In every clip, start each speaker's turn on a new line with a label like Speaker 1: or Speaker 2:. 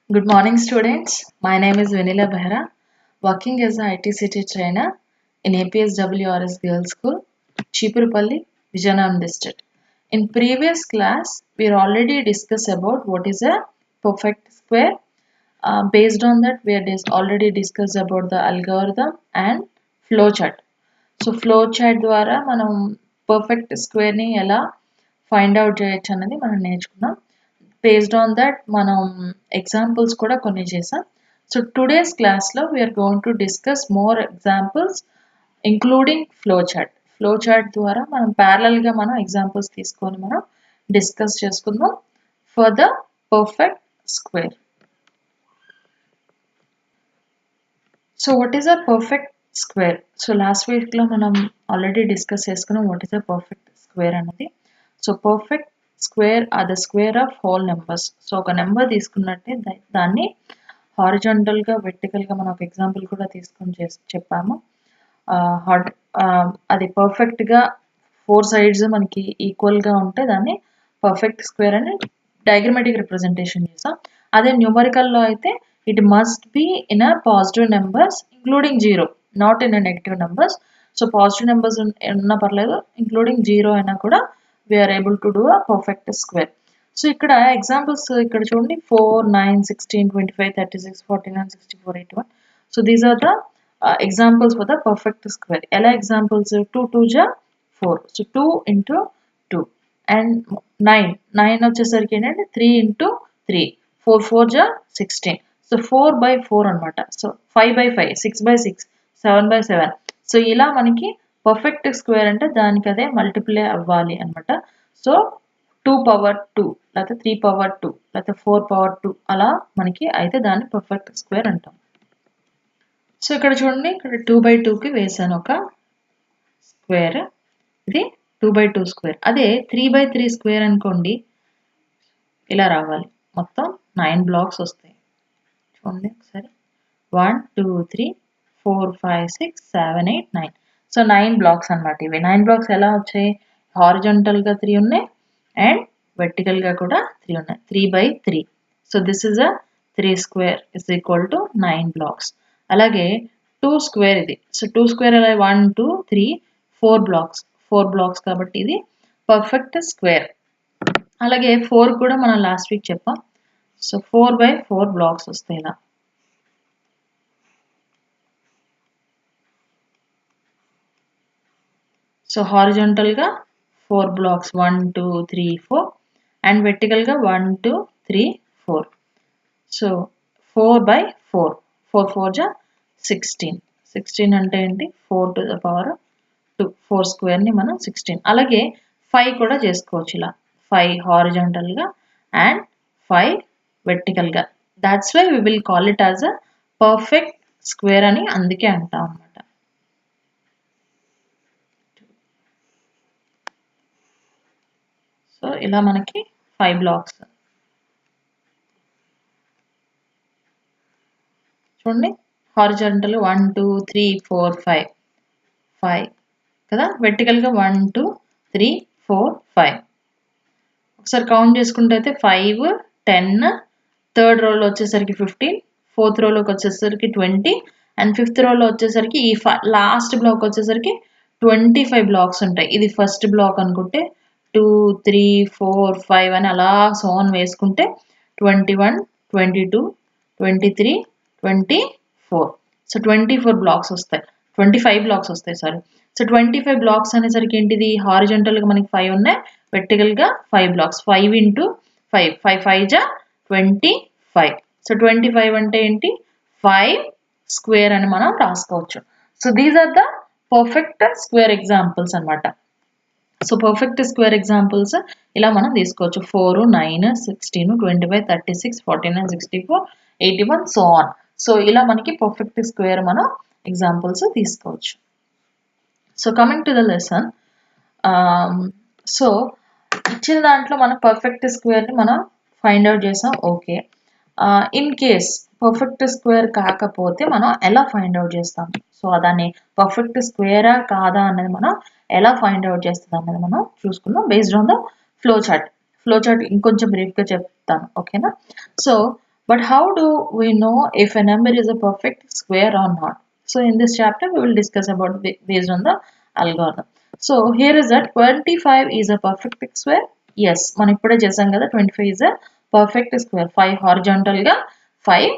Speaker 1: Good morning, students. My name is Vanilla Behra, working as a ITCT trainer in APSWRS Girls School, Chipurupalli, Vijayanagaram district. In previous class, we already discussed about what is a perfect square. Based on that, we had already discussed about the algorithm and flowchart. So flow chat ద్వారా మనం perfect స్క్వేర్ని ఎలా find out చేయొచ్చు అనేది మనం నేర్చుకున్నాం. Based on that మనం examples కూడా కొన్ని చేసాం. సో టుడేస్ క్లాస్లో we are going to discuss more examples including flow chart. Flow chat ద్వారా మనం ప్యారలల్గా మనం ఎగ్జాంపుల్స్ తీసుకొని మనం డిస్కస్ చేసుకుందాం for the perfect square. So what is a perfect square? So last వీక్లో మనం ఆల్రెడీ డిస్కస్ చేసుకున్నాం what is a perfect square అన్నది. So perfect square are the square of whole numbers. So ఒక number తీసుకున్నట్టే దాన్ని హారిజాంటల్గా వెర్టికల్గా మనం ఒక example కూడా తీసుకొని చెప్పాము. అది పర్ఫెక్ట్గా 4 sides మనకి ఈక్వల్గా ఉంటే దాన్ని పర్ఫెక్ట్ స్క్వేర్ అని డయాగ్రమాటిక్ రిప్రజెంటేషన్ చేసాం. అదే న్యూమరికల్లో అయితే it must be in a positive numbers including 0, not in a negative numbers. So positive numbers unna parledu including 0 aina kuda we are able to do a perfect square. So ikkada examples ikkada chudandi 4 9 16 25 36 49 64 81. So these are the examples for the perfect square. Ela examples 2 2 ja 4. So 2 into 2 and 9 వచ్చేసరికి ఏంటంటే 3 into 3 4 4 ja 16. So 4/4 అనమాట. So 5/5 6/6 7/7. So ఇలా మనకి perfect square అంటే దానికి అదే multiply అవ్వాలి అనమాట. సో 2/2 లేకపోతే 3/2 లేకపోతే 4/2 అలా మనకి అయితే దాన్ని పర్ఫెక్ట్ స్క్వేర్ అంటాం. సో ఇక్కడ చూడండి, ఇక్కడ 2/2కి వేసాను ఒక స్క్వేర్. ఇది 2/2 స్క్వేర్. అదే 3/3 స్క్వేర్ అనుకోండి, ఇలా రావాలి. మొత్తం 9 బ్లాక్స్ వస్తాయి. చూడండి ఒకసారి 1 2 3 4 5 6 7 8 9. సో 9 బ్లాక్స్ అనమాట ఇవి. 9 బ్లాక్స్ ఎలా వచ్చాయి? హారిజాంటల్గా 3 ఉన్నాయి అండ్ వెర్టికల్గా కూడా 3 ఉన్నాయి. 3/3. So this is a 3 square is equal to 9 blocks. అలాగే 2 స్క్వేర్ ఇది. సో 2 స్క్వేర్ అలా 1 2 3 4 బ్లాక్స్. 4 బ్లాక్స్ కాబట్టి ఇది పర్ఫెక్ట్ స్క్వేర్. అలాగే 4 కూడా మనం లాస్ట్ వీక్ చెప్పాం. సో 4/4 బ్లాక్స్ వస్తాయి ఇలా. సో హారిజాంటల్గా 4 బ్లాక్స్ 1 2 3 4 అండ్ వెర్టికల్గా 1 2 3 4. సో 4/4 4 4 జా 16. 16 అంటే ఏంటి? 4 to the power 2. 4 స్క్వేర్ని మనం 16. అలాగే 5 కూడా చేసుకోవచ్చు ఇలా. 5 హారిజాంటల్గా అండ్ 5 వెర్టికల్గా. That's why we will call it as a perfect square అని అందుకే అంటాం అన్నమాట. సో ఇలా మనకి 5 బ్లాక్స్ చూడండి. హారిజాంటల్ 1 2 3 4 5 కదా. వెర్టికల్గా 1 2 3 4 5. ఒకసారి కౌంట్ చేసుకుంటే అయితే 5 10, థర్డ్ రోలో వచ్చేసరికి 15, ఫోర్త్ రోలోకి వచ్చేసరికి 20 అండ్ ఫిఫ్త్ రోలో వచ్చేసరికి ఈ లాస్ట్ బ్లాక్ వచ్చేసరికి 25 బ్లాక్స్ ఉంటాయి. ఇది ఫస్ట్ బ్లాక్ అనుకుంటే 2 3 4 5 అని అలా సోన్ వేసుకుంటే 21 22 23 24. సో 24 బ్లాక్స్ వస్తాయి. 25 బ్లాక్స్ వస్తాయి సారీ. సో 25 బ్లాక్స్ అనేసరికి ఏంటిది? హారిజాంటల్గా మనకి 5 ఉన్నాయి, వెర్టికల్గా 5 బ్లాక్స్. 5 into 5 5 5 జా 25. సో 25 అంటే ఏంటి? 5 స్క్వేర్ అని మనం రాసుకోవచ్చు. So these are the perfect square examples అనమాట. సో పర్ఫెక్ట్ స్క్వేర్ ఎగ్జాంపుల్స్ ఇలా మనం తీసుకోవచ్చు. 4 9 16 25 36 49 64 81 సో ఆన్. సో ఇలా మనకి పర్ఫెక్ట్ స్క్వేర్ మనం ఎగ్జాంపుల్స్ తీసుకోవచ్చు. So coming to the lesson. So ఇచ్చిన దాంట్లో మనం పర్ఫెక్ట్ స్క్వేర్ని మనం ఫైండ్ అవుట్ చేసాం. Okay, in case perfect square కాకపోతే మనం ఎలా ఫైండ్ అవుట్ చేస్తాం? సో దాన్ని పర్ఫెక్ట్ స్క్వేరా కాదా అన్నది మనం ఎలా ఫైండ్ అవుట్ చేస్తుంది అన్నది మనం చూసుకుందాం based on the flow chart. Flow chart ఇంకొంచెం బ్రీఫ్గా చెప్తాను, ఓకేనా? So But how do we know if a number is a perfect square or not? So in this chapter we will discuss about based on the algorithm. So here is that 25 is a perfect square. Yes, మనం ఇప్పుడే చేసాం కదా 25 is a perfect square. 5 horizontal గా 5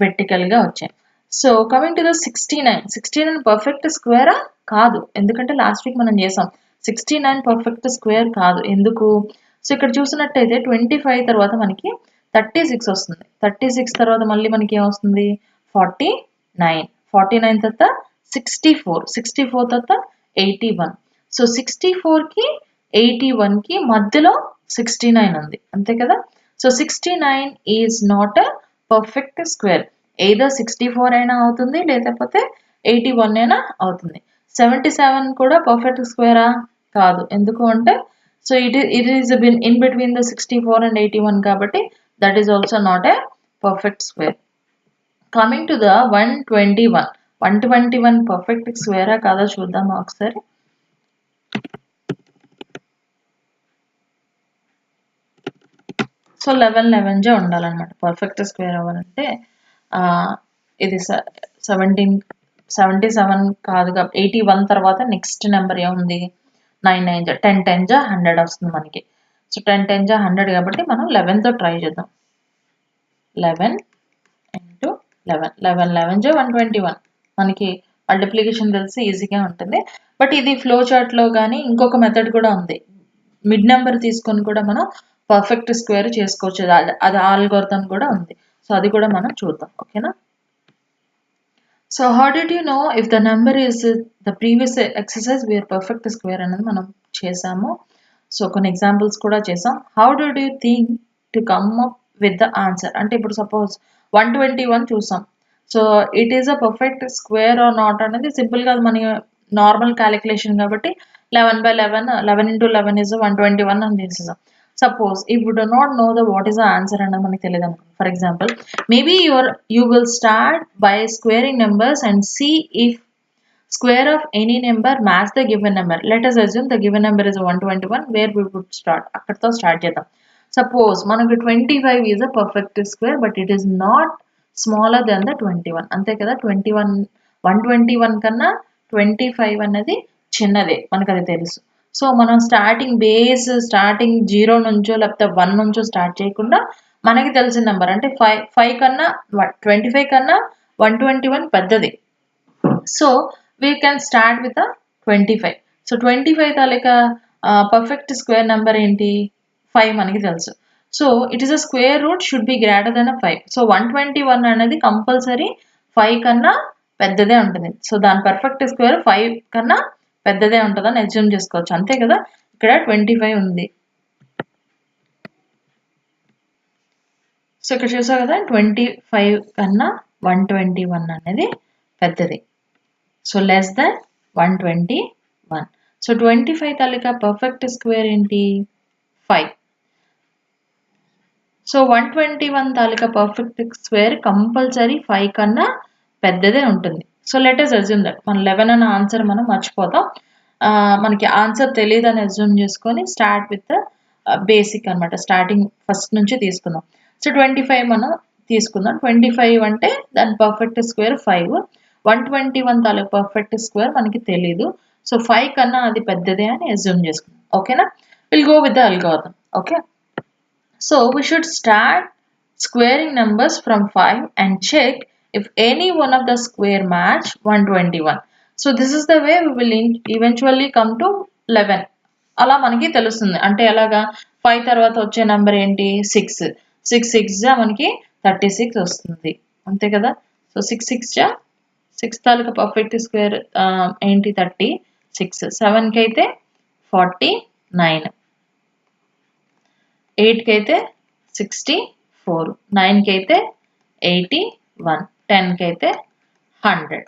Speaker 1: vertical గా వచ్చాయి. So coming to the 69 perfect స్క్వేరా కాదు, ఎందుకంటే లాస్ట్ వీక్ మనం చేసాం. 69 పర్ఫెక్ట్ స్క్వేర్ కాదు, ఎందుకు? సో ఇక్కడ చూసినట్టయితే 25 తర్వాత మనకి 36 వస్తుంది. 36 తర్వాత మళ్ళీ మనకి ఏమొస్తుంది? 49 తర్వాత 64 తర్వాత 81. సో 64కి 81కి మధ్యలో 69 ఉంది, అంతే కదా? So 69 is not a perfect square. either 64 అయినా అవుతుంది, లేకపోతే 81 అయినా అవుతుంది. 77 కూడా పర్ఫెక్ట్ స్క్వేరా కాదు, ఎందుకు అంటే so it is in between the 64 and 81 కాబట్టి that is also not a perfect square. Coming to the 121 perfect square కాదా చూద్దాం ఒకసారి. సో 11 జే ఉండాలన్నమాట పర్ఫెక్ట్ స్క్వేర్ అవ్వాలంటే. ఇది 77 కాదు, 81 తర్వాత నెక్స్ట్ నెంబర్ ఏముంది? 9 9 10 10 100 వస్తుంది మనకి. సో 10 10 100 కాబట్టి మనం 11తో ట్రై చేద్దాం. 11 into 11 121 మనకి మల్టిప్లికేషన్ తెలిసి ఈజీగా ఉంటుంది. బట్ ఇది ఫ్లో చార్ట్లో కానీ ఇంకొక మెథడ్ కూడా ఉంది, మిడ్ నెంబర్ తీసుకొని కూడా మనం పర్ఫెక్ట్ స్క్వేర్ చేసుకోవచ్చు, అది ఆల్గోరిథం కూడా ఉంది. సో అది కూడా మనం చూద్దాం, ఓకేనా? So how did you know if the number is the previous exercise where perfect square అనేది మనం చేసాము. సో కొన్ని ఎగ్జాంపుల్స్ కూడా చేసాం. How did you think to come up with the answer అంటే ఇప్పుడు సపోజ్ 121 చూసాం. So it is a perfect square or not అనేది సింపుల్గా మన నార్మల్ క్యాలిక్యులేషన్ కాబట్టి 11 into 11 is 121 అని చేసేసాం. Suppose if you do not know what is the answer and మనకి తెలియదు అనుకోండి. For example, maybe you will start by squaring numbers and see if square of any number match the given number. Let us assume the given number is 121, where we would start. అక్కడితో start చేద్దాం. Suppose మనకి 25 is a perfect square but it is not smaller than the 21. అంతే కదా, 121 కన్నా 25 అనేది చిన్నదే, మనకు అది తెలుసు. సో మనం స్టార్టింగ్ 0 నుంచో లేకపోతే 1 నుంచో స్టార్ట్ చేయకుండా మనకి తెలిసిన నెంబర్ అంటే 5 కన్నా 25 కన్నా 121 పెద్దది. So we can start with 25. So 25 taluka perfect square number ఏంటి? 5 మనకి తెలుసు. So it is a square root should be greater than 5. So 121 అనేది కంపల్సరీ 5 కన్నా పెద్దదే ఉంటుంది. సో దాని పర్ఫెక్ట్ స్క్వేర్ 5 కన్నా పెద్దదే ఉంటుందని అజ్యూమ్ చేసుకోవచ్చు, అంతే కదా? ఇక్కడ 25 ఉంది. సో ఇక్కడ చూసావు కదా, 25 కన్నా 121 అనేది పెద్దది. So less than 121. సో 25 తాలూకా పర్ఫెక్ట్ స్క్వేర్ ఏంటి? 5. సో 121 తాలూకా పర్ఫెక్ట్ స్క్వేర్ కంపల్సరీ 5 కన్నా పెద్దదే ఉంటుంది. So let us assume that మన 11 అన్న ఆన్సర్ మనం మర్చిపోతాం, మనకి ఆన్సర్ తెలియదు అని అజ్యూమ్ చేసుకొని స్టార్ట్ విత్ బేసిక్ అనమాట, స్టార్టింగ్ ఫస్ట్ నుంచి తీసుకుందాం. సో 25 మనం తీసుకుందాం. 25 అంటే దాని పర్ఫెక్ట్ స్క్వేర్ 5. 121 తాలూకా పర్ఫెక్ట్ స్క్వేర్ మనకి తెలీదు. సో 5 కన్నా అది పెద్దదే అని అజ్యూమ్ చేసుకుందాం, ఓకేనా? Will go with the algorithm, okay? So we should start squaring numbers from 5 and check if any one of the square match 121. So this is the way we will eventually come to 11. అలా మనకి తెలుస్తుంది. అంటే ఎలాగా? 5 తర్వాత వచ్చే number ఏంటి? 6. 6 మనకి 36 వస్తుంది, అంతే కదా? సో 6 తాలూకా పర్ఫెక్ట్ స్క్వేర్ ఏంటి? 36. 7కి అయితే 49, 8కి అయితే 64, 9కి అయితే 81, 10కి అయితే 100.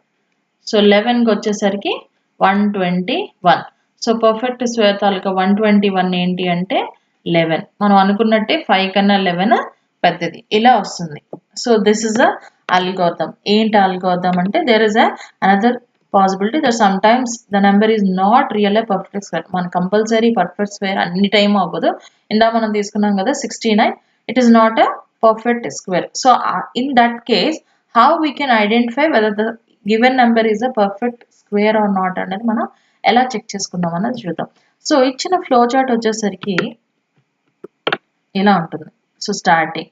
Speaker 1: సో 11కి వచ్చేసరికి 121. సో పర్ఫెక్ట్ స్క్వేర్ తాలూకా 121 ఏంటి అంటే 11. మనం అనుకున్నట్టే 5 కన్నా 11 పెద్దది, ఇలా వస్తుంది. So this is a algorithm. ఏంటి అల్గోరిథం అంటే there is another possibility that sometimes the number is not really a perfect square. మన కంపల్సరీ పర్ఫెక్ట్ స్క్వేర్ అన్ని టైం అవ్వదు. ఇందా మనం తీసుకున్నాం కదా 69, it is not a perfect square. So in that case, how we can identify whether the given number is a perfect square or not అనేది మనం ఎలా చెక్ చేసుకుందాం అన్నది చూద్దాం. సో ఇచ్చిన ఫ్లో చార్ట్ వచ్చేసరికి ఇలా ఉంటుంది. సో స్టార్టింగ్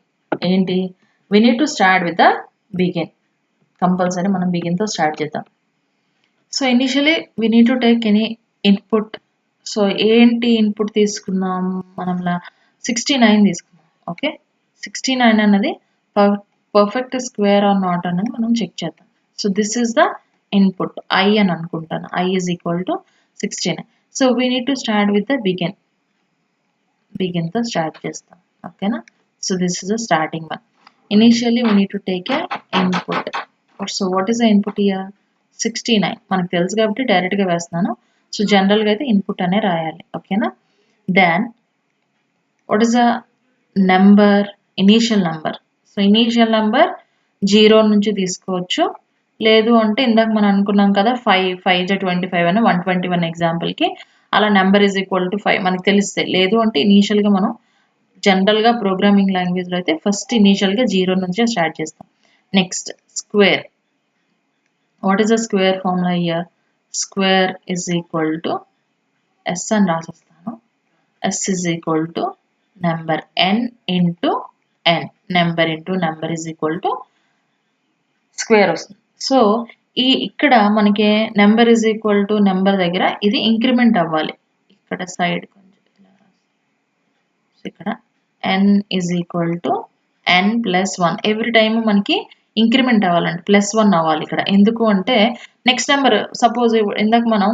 Speaker 1: ఏంటి, we need to start with the begin. Compulsory మనం బిగిన్ తో స్టార్ట్ చేద్దాం. So initially we need to take any input. So ఏంటి ఇన్పుట్ తీసుకున్నాం మనం 69 తీసుకున్నాం. ఓకే, 69 అన్నది పర్ఫెక్ట్ స్క్వేర్ ఆర్ నాట్ అన్నది మనం చెక్ చేద్దాం. So this is the input I అని అనుకుంటాను. I is equal to 69. So we need to start with the begin తో స్టార్ట్ చేస్తాం. ఓకేనా. So this is the starting one. Initially we need to take a input. So what is the input here? 69 మనకు తెలుసు కాబట్టి డైరెక్ట్గా వేస్తున్నాను. So జనరల్గా అయితే ఇన్పుట్ అనే రాయాలి. ఓకేనా. Then what is the number? Initial number. So initial number 0 నుంచి తీసుకోవచ్చు, లేదు అంటే ఇందాక మనం అనుకున్నాం కదా 5 అని 121 ఎగ్జాంపుల్కి అలా నెంబర్ ఈజ్ ఈక్వల్ టు 5 మనకు తెలిస్తే, లేదు అంటే ఇనీషియల్గా మనం జనరల్గా ప్రోగ్రామింగ్ లాంగ్వేజ్లో అయితే ఫస్ట్ ఇనీషియల్గా 0 నుంచే స్టార్ట్ చేస్తాం. Next square. What is the square formula here? Square is equal to S అని రాసేస్తాను. S is equal to number n into n. Number into number is equal to square వస్తుంది. So ఇక్కడ మనకి number is equal to number దగ్గర ఇది increment అవ్వాలి. ఇక్కడ side కొంచెం ఇక్కడ n is equal to n plus 1. Every time మనకి ఇంక్రిమెంట్ అవ్వాలంటే +1 అవ్వాలి ఇక్కడ. ఎందుకు అంటే నెక్స్ట్ నెంబర్ సపోజ్ ఇందాక మనం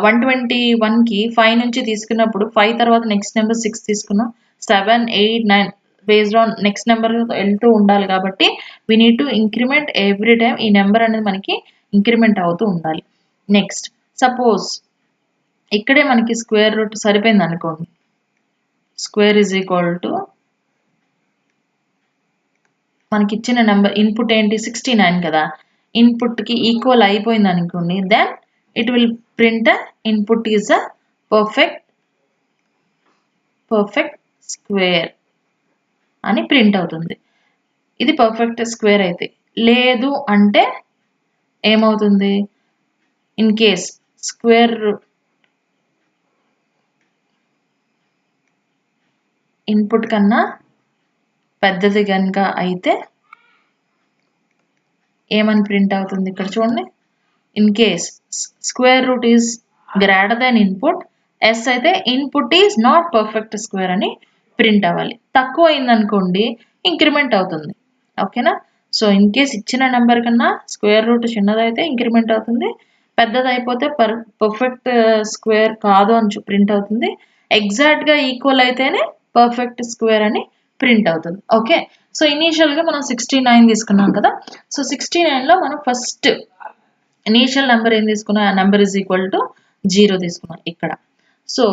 Speaker 1: 121కి 5 నుంచి తీసుకున్నప్పుడు 5 తర్వాత నెక్స్ట్ నెంబర్ 6 తీసుకున్నాం, 7, 8, 9 బేస్డ్ ఆన్ నెక్స్ట్ నెంబర్ వెళ్తూ ఉండాలి. కాబట్టి we need to increment every time. ఈ నెంబర్ అనేది మనకి ఇంక్రిమెంట్ అవుతూ ఉండాలి. నెక్స్ట్ సపోజ్ ఇక్కడే మనకి స్క్వేర్ రూట్ సరిపోయింది అనుకోండి. స్క్వేర్ ఈజ్ ఈక్వల్ టు మనకి ఇచ్చిన నెంబర్ ఇన్పుట్ ఏంటి 69 కదా, ఇన్పుట్కి ఈక్వల్ అయిపోయింది అనుకోండి. Then it will print input is a perfect square అని ప్రింట్ అవుతుంది. ఇది పర్ఫెక్ట్ స్క్వేర్ అయితే. లేదు అంటే ఏమవుతుంది? ఇన్ కేస్ స్క్వేర్ ఇన్పుట్ కన్నా పెద్దది కనుక అయితే ఏమని ప్రింట్ అవుతుంది ఇక్కడ చూడండి. In case square root is greater than input, yes అయితే input is not perfect square అని ప్రింట్ అవ్వాలి. తక్కువ అయిందనుకోండి ఇంక్రిమెంట్ అవుతుంది. ఓకేనా. సో ఇన్ కేస్ ఇచ్చిన నెంబర్ కన్నా స్క్వేర్ రూట్ చిన్నదైతే ఇంక్రిమెంట్ అవుతుంది, పెద్దది అయిపోతే పర్ఫెక్ట్ స్క్వేర్ కాదు అని ప్రింట్ అవుతుంది. ఎగ్జాక్ట్గా ఈక్వల్ అయితేనే పర్ఫెక్ట్ స్క్వేర్ అని ప్రింట్ అవుతుంది. ఓకే. సో ఇనీషియల్గా మనం 69 తీసుకున్నాం కదా. సో 69లో మనం ఫస్ట్ ఇనీషియల్ నెంబర్ ఏం తీసుకున్నాం? ఆ నెంబర్ ఈజ్ ఈక్వల్ టు 0 తీసుకున్నాం ఇక్కడ. సో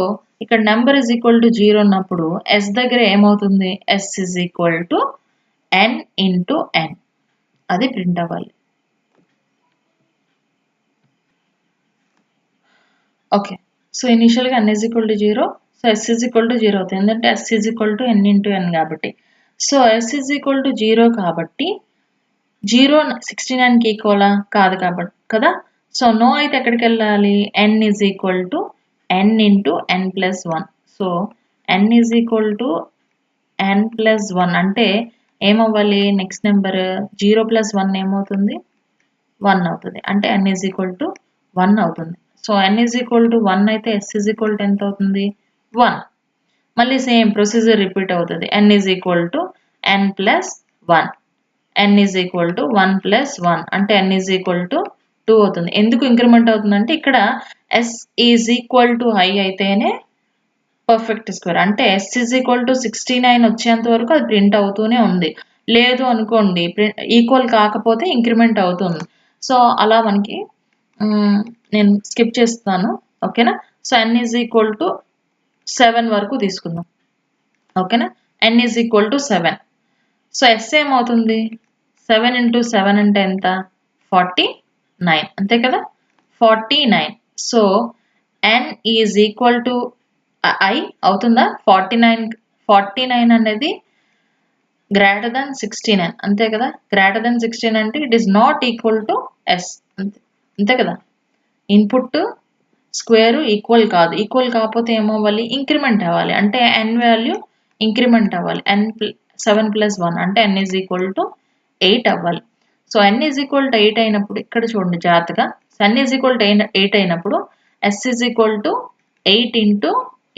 Speaker 1: ఇక్కడ నెంబర్ ఈజ్ ఈక్వల్ టు 0 ఉన్నప్పుడు S దగ్గర ఏమవుతుంది? S is equal to n into n అది ప్రింట్ అవ్వాలి. ఓకే. సో ఇనీషియల్గా n is equal to 0. So S is equal to 0 అవుతుంది, ఎందుకంటే S is equal to n into n కాబట్టి. So S is equal to 0 కాబట్టి 0 69కి ఈక్వలా కాదు కాబట్టి కదా. సో నో అయితే ఎక్కడికి వెళ్ళాలి? n is equal to n into n plus 1. So n is equal to n plus 1 అంటే ఏమవ్వాలి? నెక్స్ట్ నెంబర్ 0 ప్లస్ 1 ఏమవుతుంది? 1 అవుతుంది. అంటే n ఈజ్ ఈక్వల్ టు 1 అవుతుంది. So n is equal to 1 అయితే S ఈజ్ ఈక్వల్ టు ఎంత అవుతుంది? 1. మళ్ళీ సేమ్ ప్రొసీజర్ రిపీట్ అవుతుంది. n is equal to n plus 1. n is equal to 1 plus 1 అంటే n ఈజ్ ఈక్వల్ టు 2 అవుతుంది. ఎందుకు increment అవుతుందంటే ఇక్కడ S is equal to i అయితేనే పర్ఫెక్ట్ స్క్వేర్. అంటే S ఈజ్ ఈక్వల్ టు 69 వచ్చేంత వరకు అది ప్రింట్ అవుతూనే ఉంది. లేదు అనుకోండి ఈక్వల్ కాకపోతే ఇంక్రిమెంట్ అవుతుంది. సో అలా మనకి నేను స్కిప్ చేస్తాను. ఓకేనా. So n is equal to 7 వరకు తీసుకుందాం. ఓకేనా. n is equal to 7. So S ఏమవుతుంది? 7 ఇంటూ 7 అంటే ఎంత? 49 అంతే కదా. 49. So n is equal to I అవుతుందా? 49 అనేది గ్రేటర్ దెన్ 69 అంతే కదా. గ్రేటర్ దెన్ 16 అంటే it is not equal to S అంతే కదా. ఇన్పుట్ స్క్వేర్ ఈక్వల్ కాదు. ఈక్వల్ కాకపోతే ఏమవ్వాలి, ఇంక్రిమెంట్ అవ్వాలి. అంటే n వాల్యూ ఇంక్రిమెంట్ అవ్వాలి. 7 + 1 అంటే n ఈజ్ ఈక్వల్ టు 8 అవ్వాలి. So n is equal to 8 అయినప్పుడు ఇక్కడ చూడండి జాగ్రత్తగా. n ఈజ్ ఈక్వల్ టు 8 అయినప్పుడు s ఈజ్ ఈక్వల్ టు 8 ×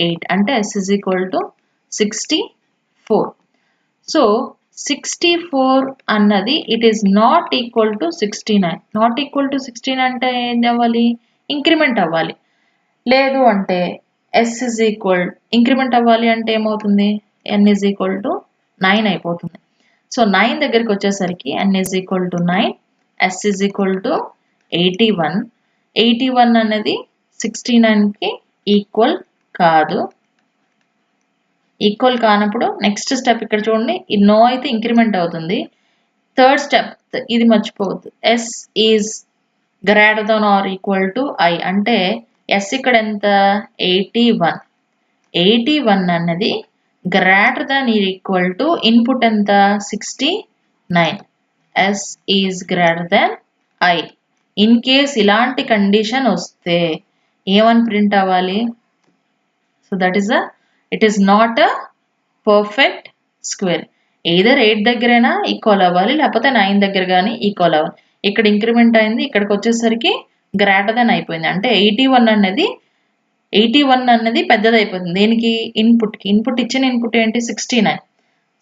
Speaker 1: 8 అంటే s is equal to 64. So 64 అన్నది it is not equal to 69. Not equal to 16 అంటే ఏం అవ్వాలి, ఇంక్రిమెంట్ అవ్వాలి. లేదు అంటే s ఈజ్ ఈక్వల్ ఇంక్రిమెంట్ అవ్వాలి అంటే ఏమవుతుంది, n ఈజ్ ఈక్వల్ టు 9 అయిపోతుంది. సో 9 దగ్గరికి వచ్చేసరికి n is equal to 9, s is equal to 81. 81 అనేది 69కి ఈక్వల్ కాదు. ఈక్వల్ కానప్పుడు నెక్స్ట్ స్టెప్ ఇక్కడ చూడండి, ఈ నో అయితే ఇంక్రిమెంట్ అవుతుంది. థర్డ్ స్టెప్ ఇది మర్చిపోవద్దు, s is greater than or equal to i అంటే s ఇక్కడ ఎంత 81. 81 అన్నది greater than or equal to input ఎంత 69. s is greater than i. In case ఇలాంటి కండిషన్ వస్తే ఏమని ప్రింట్ అవ్వాలి, so that is it is not a perfect square. Either 8 దగ్గరైనా ఈక్వల్ అవ్వాలి, లేకపోతే 9 దగ్గర కానీ ఈక్వల్ అవ్వాలి. ఇక్కడ ఇంక్రిమెంట్ అయింది, ఇక్కడికి వచ్చేసరికి గ్రేటర్ దెన్ అయిపోయింది. అంటే 81 అన్నది పెద్దది అయిపోతుంది. దేనికి, ఇన్పుట్కి. ఇన్పుట్ ఇచ్చిన ఇన్పుట్ ఏంటి 69.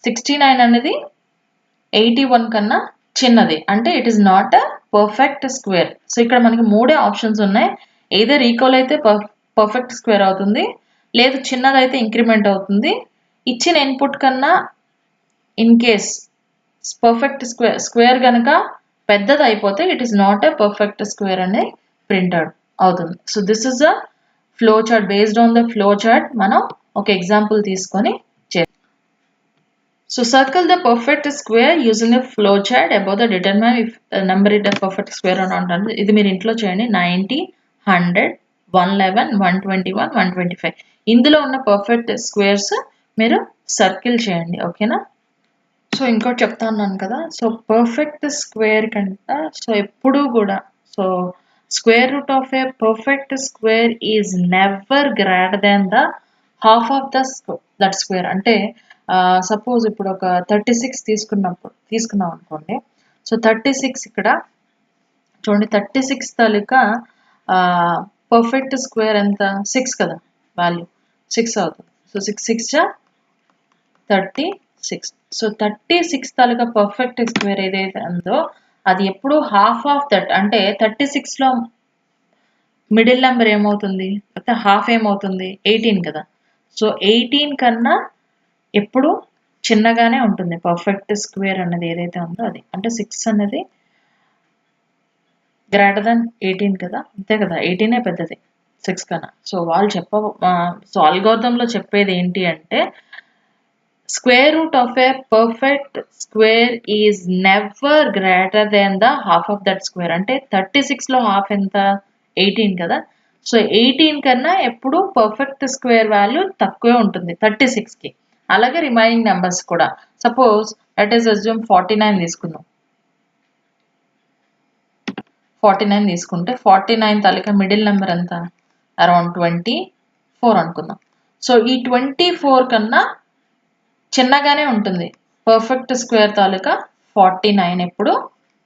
Speaker 1: 69 అనేది 81 కన్నా చిన్నది. అంటే it is not a perfect square. So ఇక్కడ మనకి 3 ఆప్షన్స్ ఉన్నాయి. ఎయిదర్ ఈక్వల్ అయితే పర్ఫెక్ట్ స్క్వేర్ అవుతుంది, లేదు చిన్నదైతే ఇంక్రిమెంట్ అవుతుంది. ఇచ్చిన ఇన్పుట్ కన్నా ఇన్ కేస్ పర్ఫెక్ట్ స్క్వేర్ కనుక పెద్దది అయిపోతే it is not a perfect square అనే ప్రింటెడ్ అవుతుంది. So this is a flow chart. Based on the flow chart మనం ఒక ఎగ్జాంపుల్ తీసుకొని చేద్దాం. So circle the perfect square using a flow chart about the determine if number it perfect square అని అంటారు. ఇది మీరు ఇంట్లో చేయండి. 90, 100, 111, 121, 125 ఇందులో ఉన్న పర్ఫెక్ట్ స్క్వేర్స్ మీరు సర్కిల్ చేయండి. ఓకేనా. సో ఇంకోటి చెప్తా ఉన్నాను కదా, సో పర్ఫెక్ట్ స్క్వేర్ కంట సో ఎప్పుడూ కూడా so square root of a perfect square is never greater than the half of that square. అంటే సపోజ్ ఇప్పుడు ఒక 36 తీసుకున్నాం అనుకోండి. సో 36 ఇక్కడ చూడండి, 36 తాలూకా పర్ఫెక్ట్ స్క్వేర్ ఎంత 6 కదా, వాల్యూ 6 అవుతుంది. సో 6 6 36. సో 36 తాలూకా పర్ఫెక్ట్ స్క్వేర్ ఏదైతే ఉందో అది ఎప్పుడు హాఫ్ ఆఫ్ దట్. అంటే 36లో మిడిల్ నెంబర్ ఏమవుతుంది, అంటే హాఫ్ ఏమవుతుంది 18 కదా. సో 18 కన్నా ఎప్పుడు చిన్నగానే ఉంటుంది పర్ఫెక్ట్ స్క్వేర్ అన్నది ఏదైతే ఉందో అది. అంటే 6 అనేది గ్రేటర్ దాన్ 18 కదా, అంతే కదా. 18 పెద్దది 6 కన్నా. సో వాళ్ళు సో అల్గోరిథంలో చెప్పేది ఏంటి అంటే square root of a perfect square is never greater than the half of that square. అంటే 36లో హాఫ్ ఎంత 18 కదా. సో 18 కన్నా ఎప్పుడు పర్ఫెక్ట్ స్క్వేర్ వాల్యూ తక్కువే ఉంటుంది 36కి. అలాగే రిమైనింగ్ నెంబర్స్ కూడా. సపోజ్ లెట్ us assume 49 తీసుకుందాం. 49 తీసుకుంటే 49 తాలూకా మిడిల్ నెంబర్ ఎంత అరౌండ్ 24 అనుకుందాం. సో ఈ 24 కన్నా చిన్నగానే ఉంటుంది పర్ఫెక్ట్ స్క్వేర్ తాలూకా 49 ఎప్పుడు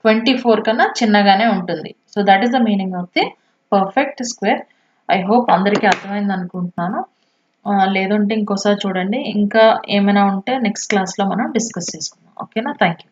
Speaker 1: 24 కన్నా చిన్నగానే ఉంటుంది. So that is the meaning of the perfect square. I hope అందరికీ అర్థమైంది అనుకుంటున్నాను. లేదంటే ఇంకోసారి చూడండి. ఇంకా ఏమైనా ఉంటే నెక్స్ట్ క్లాస్లో మనం డిస్కస్ చేసుకుందాం. ఓకేనా. Thank you.